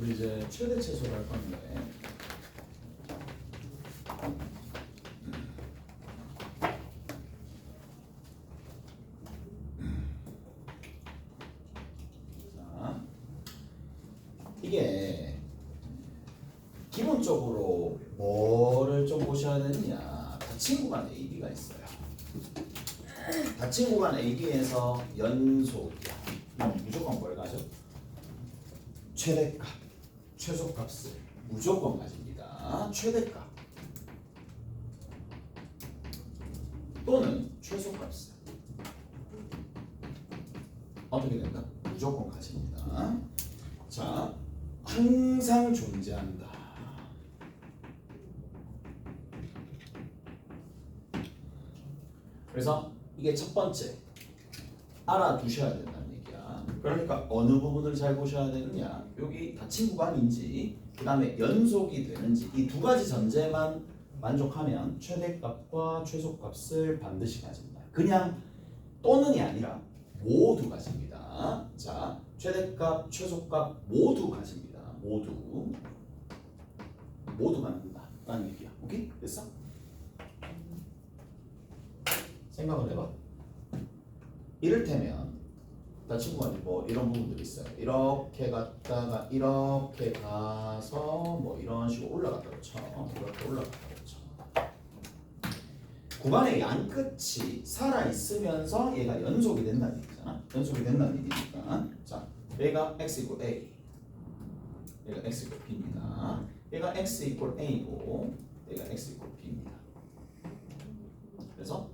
우리 이제 최대 최소를 할 건데 자, 이게 기본적으로 뭐를 좀 보셔야 되느냐. 닫힌 구간 AB가 있어요. 닫힌 구간 AB에서 연속이야. 그럼 무조건 뭘 가져? 최대값, 최소값을 무조건 가집니다. 최대값 또는 최소값을 어떻게 된다? 무조건 가집니다. 자, 항상 존재한다. 그래서 이게 첫 번째 알아두셔야 된다는 얘기야. 그러니까 어느 부분을 잘 보셔야 되느냐. 여기 닫힌 구간인지 그 다음에 연속이 되는지 이 두 가지 전제만 만족하면 최대값과 최소값을 반드시 가집니다. 그냥 또는이 아니라 모두 가집니다. 자, 최대값, 최소값 모두 가집니다. 모두 갖는다 라는 얘기야. 오케이? 됐어? 생각을 해봐. 이를테면 닫힌 구간이 뭐 이런 부분들이 있어요. 이렇게 갔다가 이렇게 가서 뭐 이런 식으로 올라갔다고 쳐. 이렇게 올라갔다고 쳐. 구간의 양 끝이 살아 있으면서 얘가 연속이 된다는 얘기잖아. 연속이 된다는 얘기니까. 자, 얘가 x 이퀄 a, 얘가 x 이퀄 b입니다. 얘가 x 이퀄 a고, 얘가 x 이퀄 b입니다. 그래서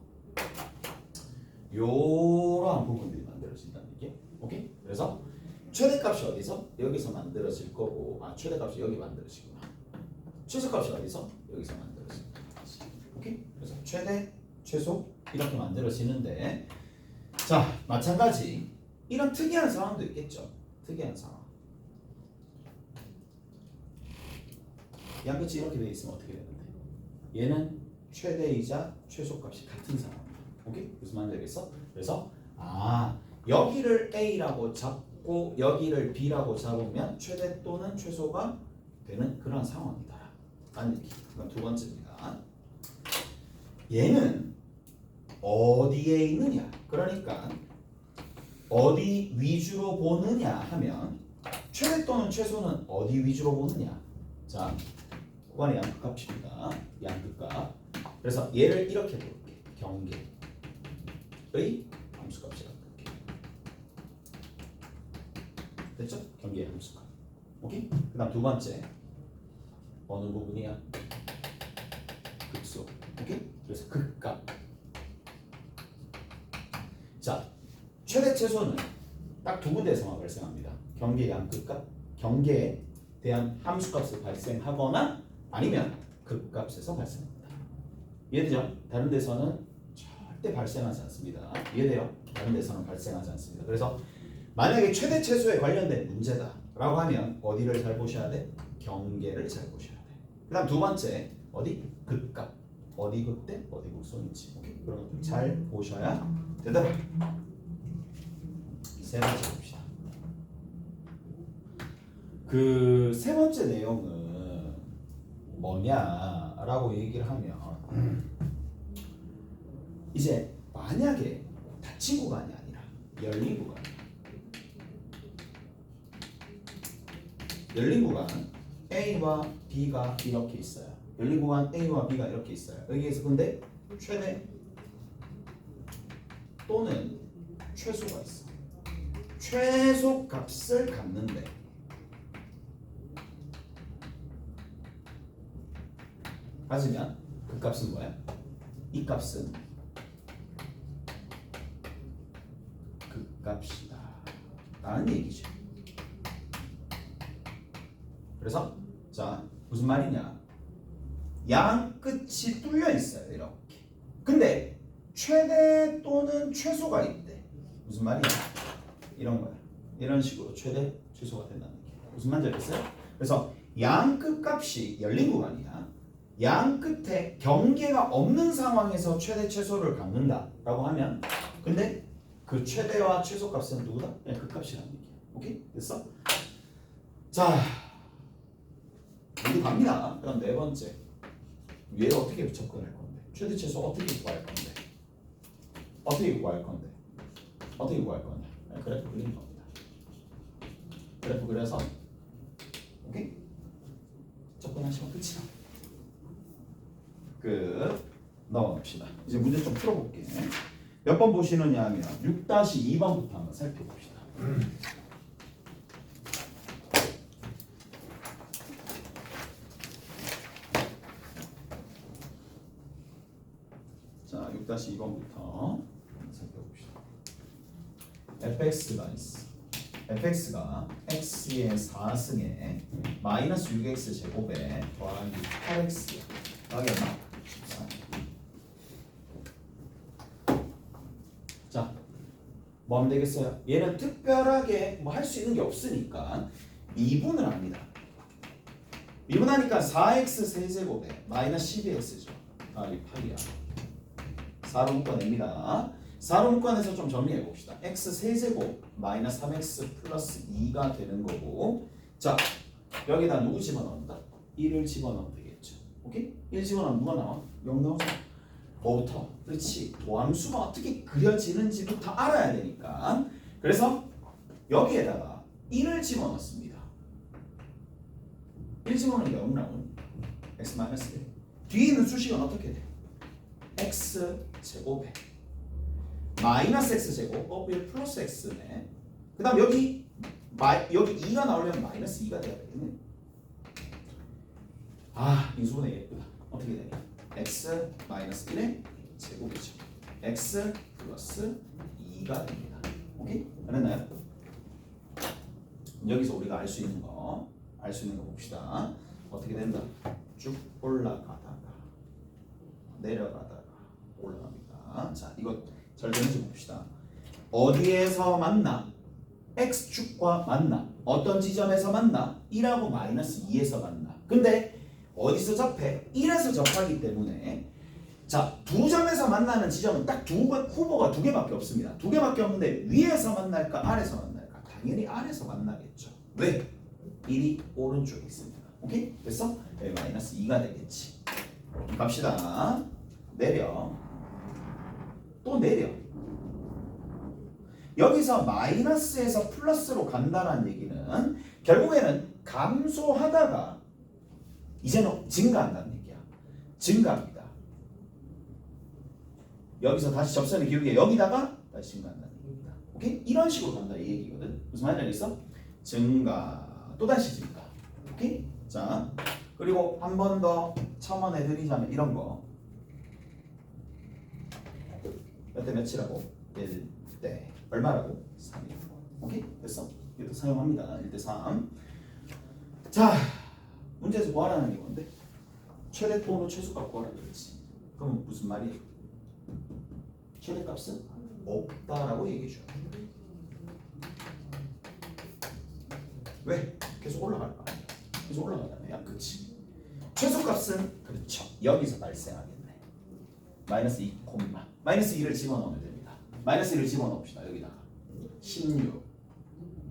요러한 부분들이 만들어진다는 얘기. 오케이? 그래서 최대값이 어디서? 여기서 만들어질 거고, 최대값이 여기 만들어지구나. 최소값이 어디서? 여기서 만들어진다. 오케이? 그래서 최대, 최소 이렇게 만들어지는데, 자, 마찬가지 이런 특이한 상황도 있겠죠. 특이한 상황. 양끝이 이렇게 돼 있으면 어떻게 되는데? 얘는 최대이자 최소값이 같은 상황입니다. 오케이? 무슨 말인지 알겠어? 그래서 여기를 A라고 잡고 여기를 B라고 잡으면 최대 또는 최소가 되는 그런 상황이다 라는 얘기. 그건 두 번째입니다. 얘는 어디에 있느냐? 그러니까 어디 위주로 보느냐 하면 최대 또는 최소는 어디 위주로 보느냐? 자, 구간의 양끝값입니다. 양끝값. 그래서 얘를 이렇게 볼게. 경계의 함수값이라고 볼게. 됐죠? 경계의 함수값. 오케이? 그 다음 두 번째 어느 부분이야? 극소. 오케이? 그래서 극값. 자, 최대 최소는 딱 두 군데에서만 발생합니다. 경계의 양끝값, 경계에 대한 함수값을 발생하거나 아니면 극값에서 발생합니다. 이해되죠? 다른 데서는 절대 발생하지 않습니다. 이해돼요? 다른 데서는 발생하지 않습니다. 그래서 만약에 최대 최소에 관련된 문제다라고 하면 어디를 잘 보셔야 돼? 경계를 잘 보셔야 돼. 그 다음 두 번째 어디? 극값. 어디 극대? 어디 극소인지. 오케이? 그런 것들 잘 보셔야 되다. 세 번째 봅시다. 그 세 번째 내용은 뭐냐라고 얘기를 하면 이제 만약에 닫힌 구간이 아니라 열린 구간, 열린 구간 A와 B가 이렇게 있어요. 열린 구간 A와 B가 이렇게 있어요. 여기에서 근데 최대 또는 최소가 있어. 최소 값을 갖는데 가지면 그 값은 뭐야? 이 값은 그 값이다 라는 얘기죠. 그래서 자, 무슨 말이냐? 양 끝이 뚫려 있어요. 이렇게. 근데 최대 또는 최소가 있대. 무슨 말이야? 이런 거야. 이런 식으로 최대 최소가 된다는 얘기야. 무슨 말인지 알겠어요? 그래서 양 끝 값이 열린 구간이야. 양 끝에 경계가 없는 상황에서 최대 최소를 갖는다라고 하면 근데 그 최대와 최소 값은 누구다? 그냥 그 값이라는 얘기야. 오케이? 됐어? 자, 모두 갑니다. 그럼 네 번째 위에 어떻게 접근할 건데? 최대 최소 어떻게 구할 건데? 어떻게 구할 건데? 어떻게 구할 건데? 그래프 그리는 겁니다. 그래프 그려서 오케이? 접근하시면 끝이다. 끝. 넘어갑시다. 이제 문제 좀 풀어볼게. 몇 번 보시느냐 하면 6-2번부터 한번 살펴봅시다. 자, 6-2번부터 살펴봅시다. fx가 있어. fx가 x의 4승에 마이너스 6x 제곱에 더하기 8x야. 더하기 얼마? 14. 자, 뭐 하면 되겠어요? 얘는 특별하게 뭐 할 수 있는 게 없으니까 미분을 합니다. 미분하니까 4x 세제곱에 마이너스 12x죠. 더하기 8이야. 4로 묶어냅니다. 4로 묶어내서 좀 정리해 봅시다. x 세제곱 마이너스 3x 플러스 2가 되는 거고, 자 여기다 누구 집어넣는다? 1을 집어넣으면 되겠죠. 오케이? 1 집어넣으면 누가 나와? 0 나오죠. 뭐부터? 그렇지. 도함수가 어떻게 그려지는지부터 알아야 되니까. 그래서 여기에다가 1을 집어넣습니다. 1 집어넣으면 0 나오는 x 마이너스 1. 뒤에 있는 수식은 어떻게 돼? x 제곱에 마이너스 x 제곱 1 플러스 x네. 그 다음 여기 2가 나오려면 마이너스 2가 돼야 되겠네. 아, 인수분해 예쁘다. 어떻게 되냐? x 마이너스 1의 제곱이죠. x 플러스 2가 됩니다. 오케이? 알았나요? 여기서 우리가 알 수 있는 거 봅시다. 어떻게 된다? 쭉 올라가다가 내려가다가 올라갑니다. 자, 이거 잘 되는지 봅시다. 어디에서 만나? x축과 만나. 어떤 지점에서 만나? 1하고 마이너스 2에서 만나. 근데 어디서 접해? 1에서 접하기 때문에, 자, 두 점에서 만나는 지점은 딱 후보가 두 개밖에 없습니다. 두 개밖에 없는데 위에서 만날까 아래에서 만날까? 당연히 아래에서 만나겠죠. 왜? 1이 오른쪽에 있습니다. 오케이? 됐어? 마이너스 2가 되겠지. 갑시다. 내려. 또 내려. 여기서 마이너스에서 플러스로 간다는 얘기는 결국에는 감소하다가 이제는 증가한다는 얘기야. 증가합니다. 여기서 다시 접선의 기울기가 여기다가 다시 증가한다는 얘기입니다. 오케이? 이런 식으로 간다 이 얘기거든. 무슨 말인지 알겠어? 증가, 또다시 증가. 오케이? 자, 그리고 한 번 더 첨언해 드리자면 이런 거. 몇 대 몇이라고? 1대 얼마라고? 3이라고. 오케이? 됐어? 이것도 사용합니다. 1대 3. 자, 문제에서 뭐 하라는 게 뭔데? 최대 또는 최소값 구하라 그랬지. 그럼 무슨 말이야? 최대값은 없다라고 얘기해 줘야 돼. 왜? 계속 올라갈까? 계속 올라가다네. 그렇지. 최소값은 그렇죠. 여기서 발생하겠네. 마이너스 2, 마이너스 2를 집어넣으면 됩니다. 마이너스 1을 집어넣읍시다. 여기다가 16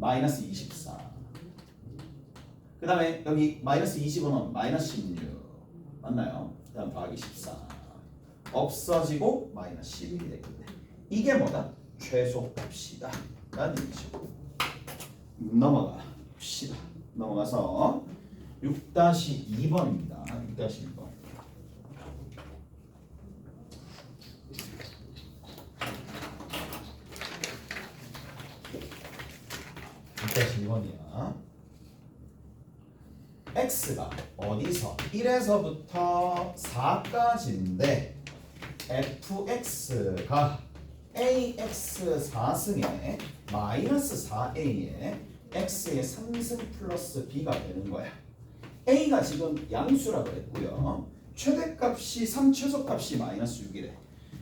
마이너스 24. 그 다음에 여기 마이너스 2 집어넣으면 마이너스 16 맞나요? 그 다음 더하기 14 없어지고 마이너스 11이 되겠네. 이게 뭐다? 최소값이다 라는 얘기죠. 넘어가 봅시다. 넘어가서 6-2번입니다. 6-2번. 이야. x가 어디서 1에서부터 4까지인데 fx가 ax 4승에 마이너스 4a에 x의 3승 플러스 b가 되는 거야. a가 지금 양수라고 했고요. 최대값이 3, 최소값이 마이너스 6이래.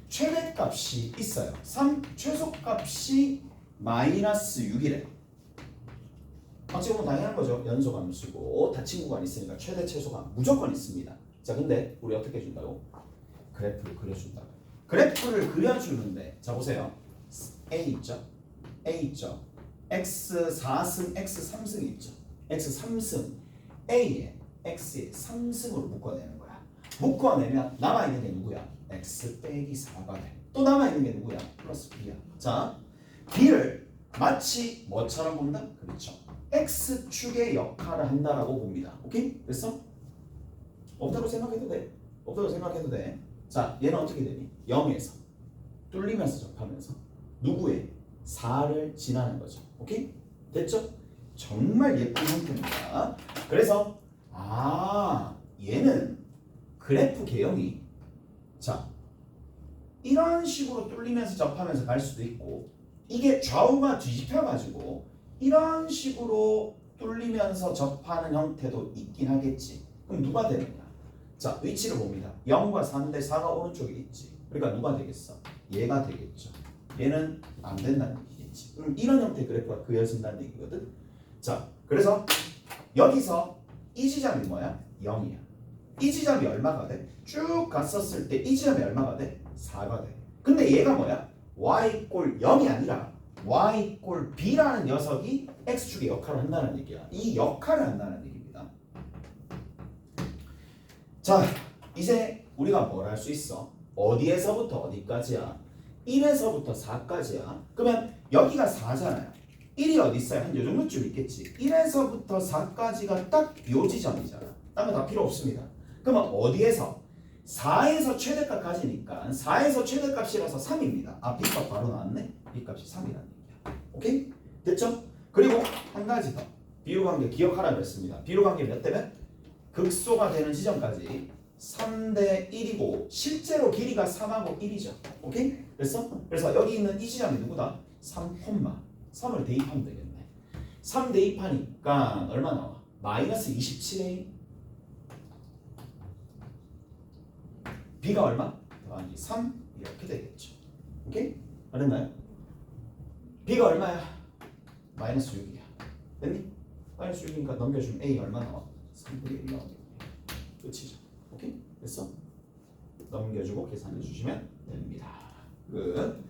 최대값이 있어요. 3, 최소값이 마이너스 6이래. 어찌 보면 당연한 거죠. 연소함수고 다 친구가 있으니까 최대 최소가 무조건 있습니다. 자, 근데 우리 어떻게 해준다고? 그래프를 그려준다고. 그래프를 그려주는데 자 보세요. A 있죠? A 있죠? x 4승, x 3승 있죠? x 3승 A에 x의 상승으로 묶어내는 거야. 묶어내면 남아있는 게 누구야? x 빼기 4가 돼. 또 남아있는 게 누구야? 플러스 b야. 자, b를 마치 뭐처럼 본다? 그렇죠. x축의 역할을 한다라고 봅니다. 오케이? 됐어? 없다고 생각해도 돼. 없다고 생각해도 돼. 자, 얘는 어떻게 되니? 0에서 뚫리면서 접하면서 누구의? 4를 지나는 거죠. 오케이? 됐죠? 정말 예쁜 형태입니다. 그래서 얘는 그래프 개형이 자 이런 식으로 뚫리면서 접하면서 갈 수도 있고 이게 좌우가 뒤집혀가지고 이런 식으로 뚫리면서 접하는 형태도 있긴 하겠지. 그럼 누가 되느냐? 자, 위치를 봅니다. 0과 4인데 4가 오른쪽에 있지. 그러니까 누가 되겠어? 얘가 되겠죠. 얘는 안 된다는 얘기겠지. 그럼 이런 형태의 그래프가 그려진다는 얘기거든. 자, 그래서 여기서 이 지점이 뭐야? 0이야. 이 지점이 얼마가 돼? 쭉 갔었을 때 이 지점이 얼마가 돼? 4가 돼. 근데 얘가 뭐야? y 꼴 0이 아니라 y 꼴 b라는 녀석이 x축의 역할을 한다는 얘기야. 이 역할을 한다는 얘기입니다. 자, 이제 우리가 뭘 할 수 있어? 어디에서부터 어디까지야? 1에서부터 4까지야. 그러면 여기가 4잖아요. 1이 어디 있어요? 한 요 정도쯤 있겠지. 1에서부터 4까지가 딱 요 지점이잖아. 딴 거 다 필요 없습니다. 그러면 어디에서? 4에서 최대값까지니까 4에서 최대값이라서 3입니다. 아, B값 바로 나왔네? B값이 3이라는 얘기야. 오케이? 됐죠? 그리고 한 가지 더. 비율관계 기억하라고 했습니다. 비율관계 몇 대면? 극소가 되는 지점까지 3대 1이고 실제로 길이가 3하고 1이죠. 오케이? 됐어? 그래서 여기 있는 이 지점이 누구다? 3, 3을 대입하면 되겠네. 3 대입하니까 얼마 나와? 마이너스 27a. b가 얼마? 더하기 3 이렇게 되겠죠. 오케이? 알았나요? b가 얼마야? 마이너스 6이야. 됐니? 마이너스 6이니까 넘겨주면 a 얼마 나와? 3분의 1 나오겠네. 끝이죠. 오케이? 됐어? 넘겨주고 계산해 주시면 됩니다. 끝.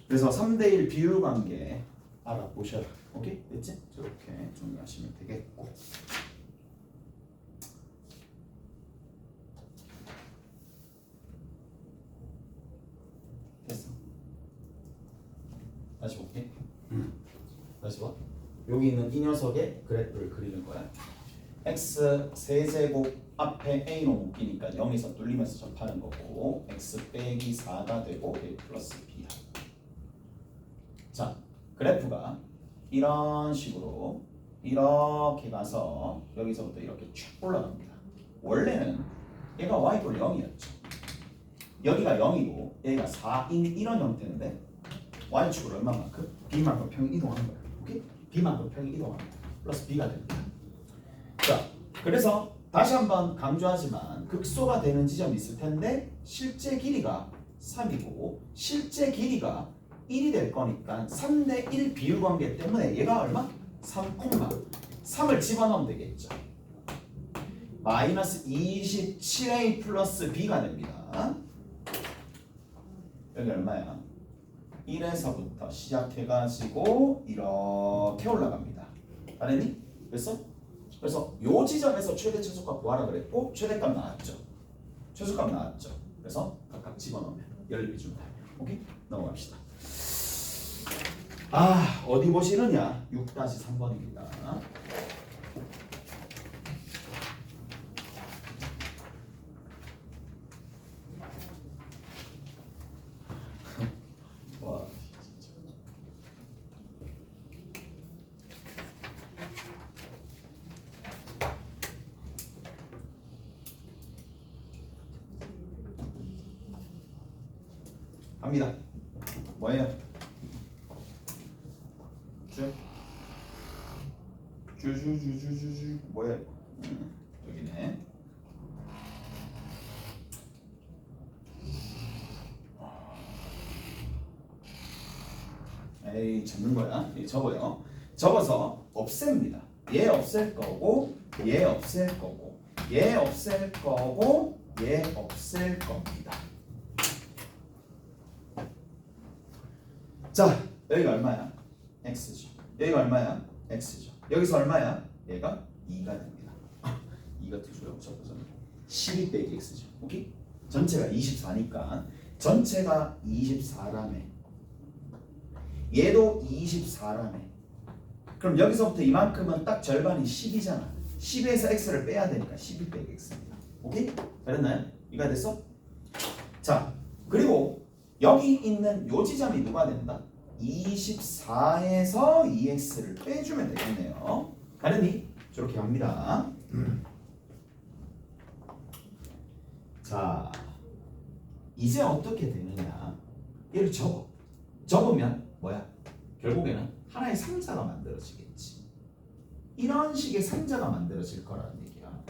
그래서 3대1 비율 관계 알아보셔라. 오케이? 됐지? 저렇게 정리하시면 되겠고. 됐어. 다시 볼게. 다시 봐. 여기 있는 이 녀석의 그래프를 그리는 거야. x 세제곱 앞에 a로 묶이니까 0에서 뚫리면서 접하는 거고 x 빼기 4가 되고 a 플러스 b야. 자, 그래프가 이런 식으로 이렇게 가서 여기서부터 이렇게 쫙 올라갑니다. 원래는 얘가 y꼴 0이었죠. 여기가 0이고 얘가 4인 이런 형태인데 y축을 얼마만큼? b만큼 평이 이동하는 거야. 오케이? b만큼 평이 이동하는 거야. 플러스 b가 됩니다. 자, 그래서 다시 한번 강조하지만 극소가 되는 지점이 있을 텐데 실제 길이가 3이고 실제 길이가 1이 될 거니까 3대 1 비율 관계 때문에 얘가 얼마? 3을 집어넣으면 되겠죠. 마이너스 27a 플러스 b가 됩니다. 여기 얼마야? 1에서부터 시작해가지고 이렇게 올라갑니다. 알았니? 그래서 요 지점에서 최대 최소값 구하라 그랬고 최대값 나왔죠. 최소값 나왔죠. 그래서 각각 집어넣으면 연립이 준다. 오케이? 넘어갑시다. 어디 보시느냐? 6-3번입니다. 와, 갑니다. 뭐예요? 주주주주주주 뭐야? 여기네. 에이, 접는 거야. 접어요. 접어서 없앱니다. 얘 없앨 거고, 얘 없앨 거고, 얘 없앨 거고, 얘 없앨 겁니다. 자, 여기가 얼마야? x죠. 여기가 얼마야? x죠. 여기서 얼마야? 얘가 2가 됩니다. 2가 뜻이고요. 접어서는 12 빼기 x죠. 오케이? 전체가 24니까 전체가 24라며 얘도 24라며 그럼 여기서부터 이만큼은 딱 절반이 10이잖아. 10에서 x를 빼야 되니까 12 빼기 x입니다. 오케이? 잘했나요? 이해가 됐어? 자, 그리고 여기 있는 요 지점이 누가 된다? 24에서 2x를 빼주면 되겠네요. 가르니? 저렇게 갑니다. 자, 이제 어떻게 되느냐? 얘를 접어. 접으면 뭐야? 결국에는 하나의 상자가 만들어지겠지. 이런 식의 상자가 만들어질 거라는 얘기야.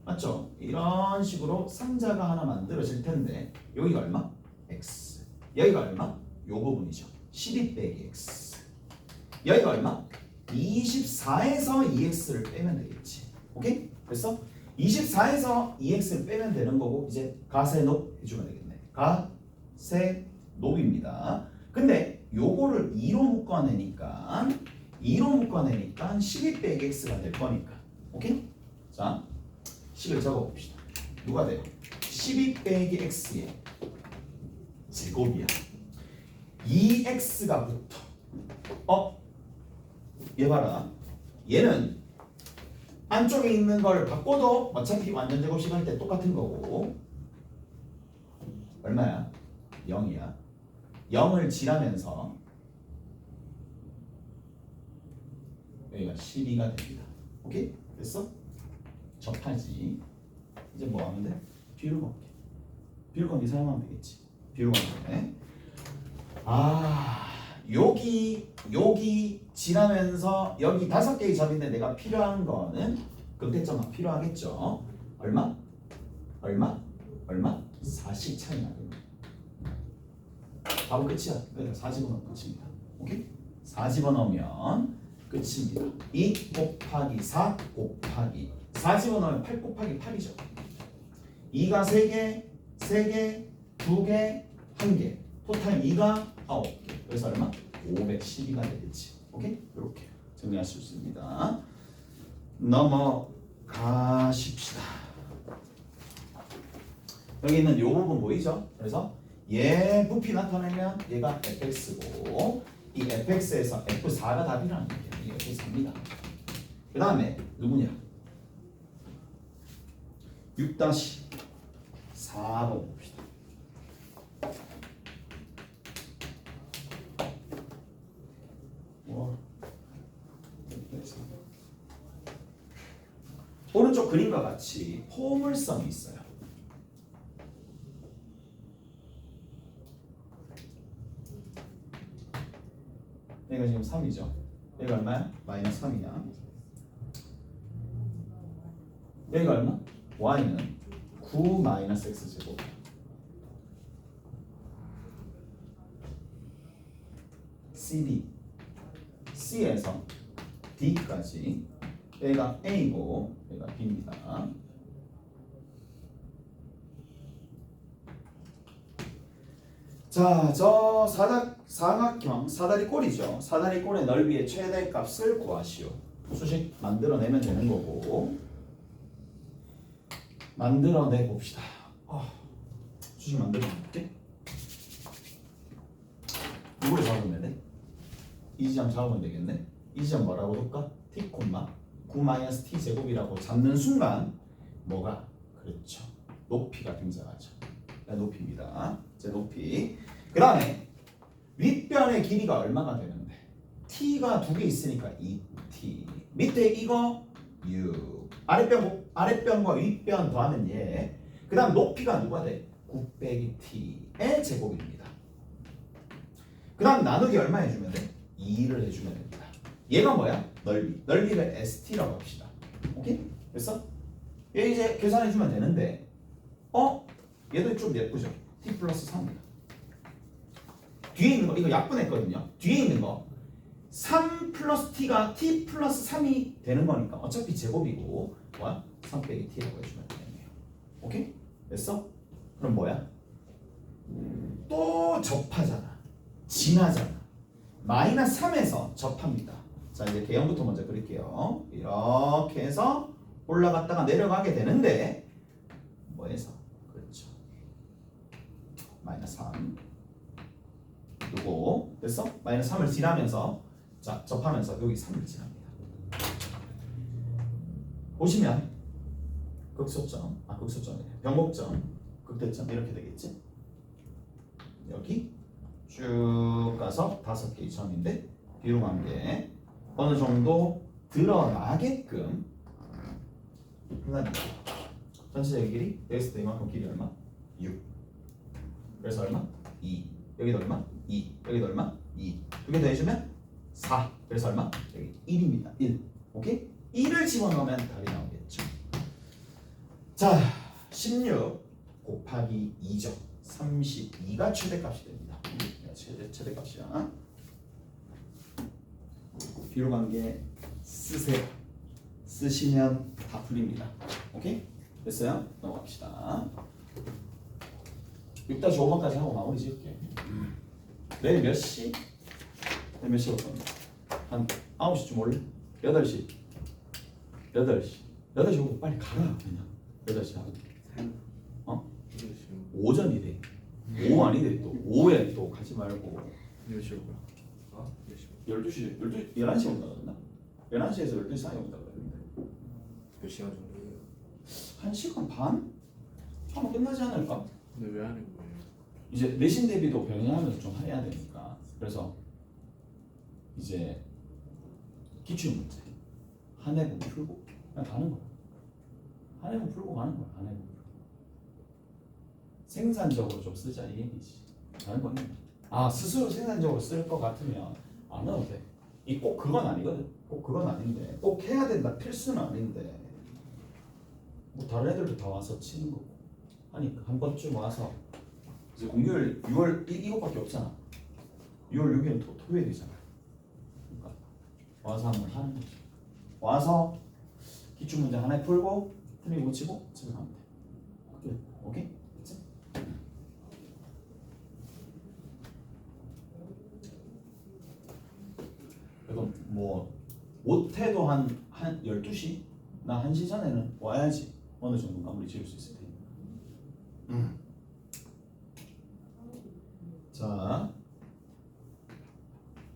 맞죠? 이런 식으로 상자가 하나 만들어질 텐데 여기가 얼마? x. 여기가 얼마? 요 부분이죠. 12 빼기 x. 여기가 얼마? 24에서 2x를 빼면 되겠지. 오케이? 그래서 24에서 2x를 빼면 되는 거고 이제 가세롭 해주면 되겠네. 가세롭입니다. 근데 요거를 2로 묶어내니까 12 빼기 x가 될 거니까. 오케이? 자, 10을 적어봅시다. 누가 돼요? 12 빼기 x의 제곱이야. 2x가 붙어. 얘 봐라. 얘는 안쪽에 있는 걸 바꿔도 어차피 완전 제곱식 할 때 똑같은 거고 얼마야? 0이야. 0을 지나면서 여기가 12가 됩니다. 오케이? 됐어? 접하지. 이제 뭐 하면 돼? 비율 걷기. 비율 걷기 사용하면 되겠지. 비율 걷기. 여기 지나면서 여기 5개의 점인데 내가 필요한 거는 극대점만 필요하겠죠. 얼마? 40 차이 나거든요. 바로 끝이야. 그러니까 40원 끝입니다. 오케이? 40원 넣으면 끝입니다. 2 곱하기 4 곱하기 40원 넣으면 8 곱하기 8이죠. 2가 3개, 3개, 2개, 1개. 토탈 2가 9개. 그래서 얼마? 512가 되겠지. 오케이? 이렇게 정리할 수 있습니다. 넘어가십시다. 여기 있는 요 부분 보이죠? 그래서 얘 부피 나타내면 얘가 fx고 이 fx에서 f4가 답이라는 얘기야. 이게 f4입니다. 그 다음에 누구냐? 6-4번 봅시다. 오른쪽 그림과 같이 포물선이 있어요. 여기가 지금 3이죠. 여기가 얼마야? 마이너스 3이야. 여기가 얼마? y는 9 마이너스 x제곱. CD C에서 D까지 여기가 A고 여기가 B입니다. 자, 저 사각형 사다리꼴이죠. 사다리꼴의 넓이의 최대값을 구하시오. 수식 만들어내면 되는 거고 만들어내 봅시다. 수식 만들어볼게. 이걸 잡으면 돼? 이 지점 잡으면 되겠네. 이 지점 뭐라고 볼까? t, 9-t 제곱이라고 잡는 순간 뭐가? 그렇죠. 높이가 등장하죠. 높이입니다. 제 높이. 그 다음에 윗변의 길이가 얼마가 되는데? t가 2개 있으니까 2t. 밑에 이거 6. 아랫변과 윗변 더하면 얘. 그 다음 높이가 누가 돼? 9 빼기 t의 제곱입니다. 그 다음 나누기 얼마 해주면 돼? 2를 해주면 됩니다. 얘가 뭐야? 넓이. 넓이를 st라고 합시다. 오케이? 됐어? 얘 이제 계산해주면 되는데 얘도 좀 예쁘죠? t 플러스 3이다. 뒤에 있는 거 이거 약분했거든요. 뒤에 있는 거 3 플러스 t가 t 플러스 3이 되는 거니까 어차피 제곱이고 뭐야? 3 빼기 t라고 해주면 되겠네요. 오케이? 됐어? 그럼 뭐야? 또 접하잖아. 지나잖아. 마이너스 3에서 접합니다. 자, 이제 개형부터 먼저 그릴게요. 이렇게 해서 올라갔다가 내려가게 되는데 뭐해서 그렇죠. 마이너스 3 요거 됐어? 마이너스 3을 지나면서 자 접하면서 여기 3을 지납니다. 보시면 극소점 극소점이네 변곡점 극대점 이렇게 되겠지. 여기 쭉 가서 5개의 점인데 뒤로 간 게 어느 정도 드러나게끔 전체적인 길이 여기서 또 이만큼 길이 얼마? 6 그래서 얼마? 2 여기도 얼마? 2 여기도 얼마? 2 두 개 더해주면 4 그래서 얼마? 여기 1입니다 1 오케이? 1을 집어넣으면 답이 나오겠죠. 자 16 곱하기 2죠 32가 최대값이 됩니다. 최대값이야. 뒤로 간 게 쓰세요. 쓰시면 다 풀립니다. 오케이? 됐어요? 넘어갑시다. 6-5번까지 하고 마무리 지을게. 내일 몇 시? 내일 몇 시로 겁니다. 한 9시쯤 올래? 8시. 8시 오고 빨리 가라 그냥. 8시 하고. 오전이 돼. 오후 아니래 또. 오후에 또 가지 말고. 몇 시로 가? 12시, 11시 온다 그랬나? 11시에서 12시 사이에 온다 그랬는데 몇 시간 정도예요? 1시간 반? 하면 끝나지 않을까? 근데 왜 하는 거예요? 이제 내신 대비도 병행하면서 좀 해야 되니까 그래서 이제 기출문제 한 해분 풀고 그냥 가는 거야. 한 해분 풀고 가는 거야. 한 해분 풀고 생산적으로 좀 쓰자 이 얘기지. 다른 건 스스로 생산적으로 쓸 것 같으면 안 해도 돼. 이 꼭 그건 아니거든. 꼭 그건 아닌데 꼭 해야 된다 필수는 아닌데 뭐 다른 애들도 다 와서 치는 거고 하니까 한 번쯤 와서 이제 공휴일 6월 이것밖에 없잖아. 6월 6일은 토요일이잖아. 그러니까 와서 한번 하는 거지. 와서 기출문제 하나 풀고 틀리고 고치고 집에 가면 돼. 오케이? 됐지? 그래도 뭐 못해도 한 12시? 나 1시 전에는 와야지 어느 정도 마무리 지을 수 있을 테니까. 자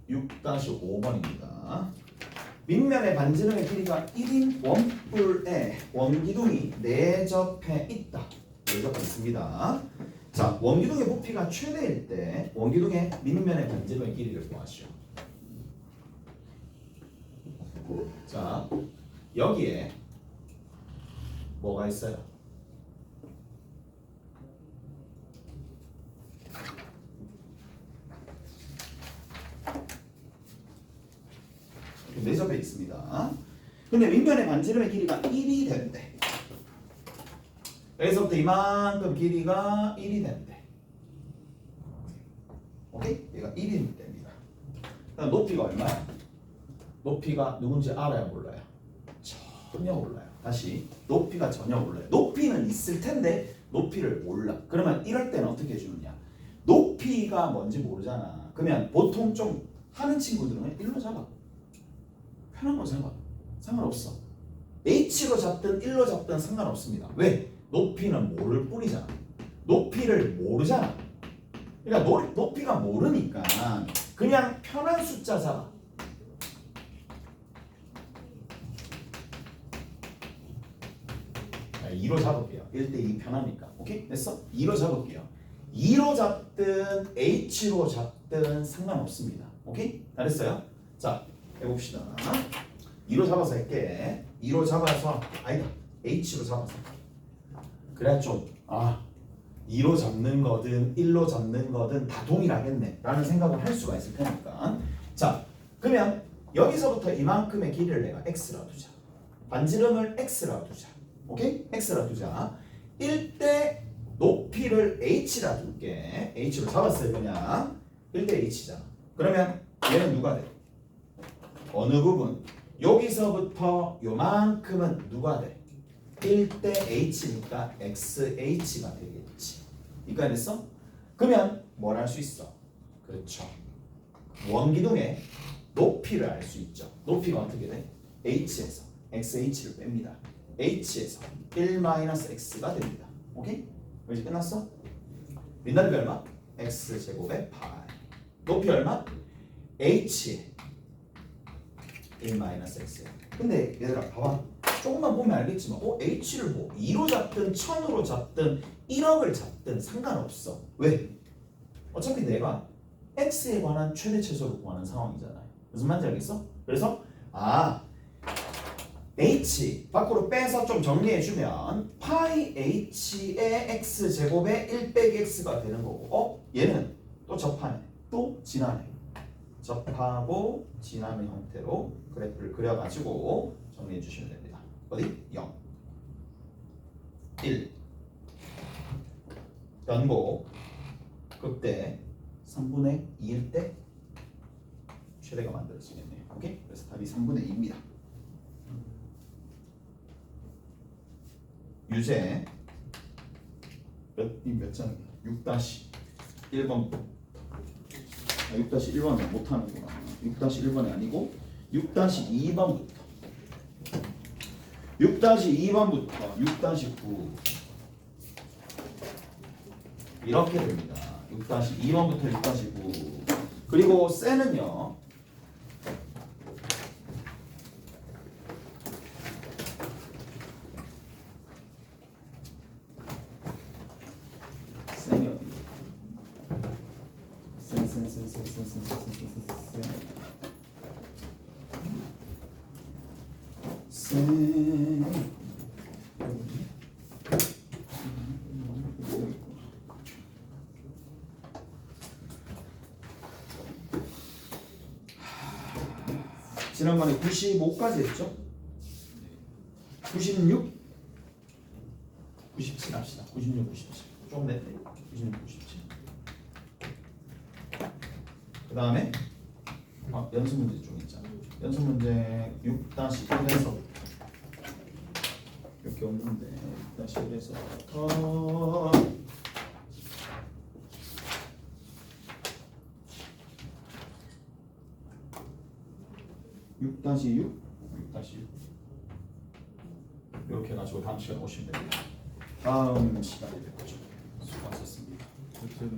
6-5번입니다. 밑면의 반지름의 길이가 1인 원뿔에 원기둥이 내접해 있다. 내접해 있습니다. 자 원기둥의 부피가 최대일 때 원기둥의 밑면의 반지름의 길이를 구하시오. 자 여기에 뭐가 있어요? 내접해 있습니다. 근데 밑면의 반지름의 길이가 1이 된대. 여기서부터 이만큼 길이가 1이 된대. 오케이? 얘가 1이 됩니다. 그럼 높이가 얼마야? 높이가 누군지 알아야 몰라요? 전혀 몰라요. 다시 높이가 전혀 몰라요. 높이는 있을 텐데 높이를 몰라. 그러면 이럴 때는 어떻게 해주느냐? 높이가 뭔지 모르잖아. 그러면 보통 좀 하는 친구들은 1로 잡아. 편한 거 잡아. 상관없어. H로 잡든 1로 잡든 상관없습니다. 왜? 높이는 모를 뿐이잖아. 높이를 모르잖아. 그러니까 높이가 모르니까 그냥 편한 숫자 잡아. 2로 잡을게요. 1대2 편하니까. 오케이? 됐어? 2로 잡을게요. 2로 잡든 H로 잡든 상관없습니다. 오케이? 다 됐어요? 자, 해봅시다. 2로 잡아서 할게. 2로 잡아서 아니다. H로 잡아서. 그래야 좀 2로 잡는 거든 1로 잡는 거든 다 동일하겠네 라는 생각을 할 수가 있을 테니까. 자, 그러면 여기서부터 이만큼의 길이를 내가 X라 두자. 반지름을 X라 두자. 오케이? X라 두자. 1대 높이를 H라 둘게. H로 잡았어요 그냥. 1대 H잖아. 그러면 얘는 누가 돼? 어느 부분? 여기서부터 요만큼은 누가 돼? 1대 H니까 XH가 되겠지. 이까 됐어? 그러면 뭘 할 수 있어? 그렇죠. 원기둥의 높이를 알 수 있죠. 높이가 어떻게 돼? H에서 XH를 뺍니다. h에서 1-x가 됩니다. 오케이? 이제 끝났어? 민다립이 얼마? x제곱에 파이. 높이 얼마? h 1-x. 근데 얘들아 봐봐. 조금만 보면 알겠지만 h를 뭐 2로 잡든 1000으로 잡든 1억을 잡든 상관없어. 왜? 어차피 내가 x에 관한 최대 최소를 구하는 상황이잖아요. 무슨 말인지 알겠어? 그래서 h 밖으로 빼서 좀 정리해주면 파이 h의 x제곱에 1 빼기 x가 되는 거고 얘는 또 접하네. 또 지나네. 접하고 지나는 형태로 그래프를 그려가지고 정리해 주시면 됩니다. 어디? 0 1 연고 극대 3분의 2일 때 최대가 만들어지겠네요. 오케이? 그래서 답이 3분의 2입니다. 유제 몇 장이야? 6-1번 6-1번은 못하는구나. 6-1번이 아니고 6-2번부터 6-2번부터 6-9 이렇게 됩니다. 6-2번부터 6-9 그리고 셀은요 셀이 어디? 지난번에 95까지 했죠? 96? 97 합시다. 96, 97 좀 냈네. 96, 97 그 다음에 연습 문제 좀 있잖아. 연습 문제 6-1에서 이렇게 없는데 6-1에서부터 6-6 이렇게 해가지고 다음 시간에 오시면 됩니다. 다음 시간에 뵙죠. 수고하셨습니다.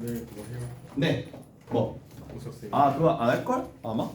내일 그거 해요. 네. 뭐? 오석쌤. 그거 안 할걸? 아마?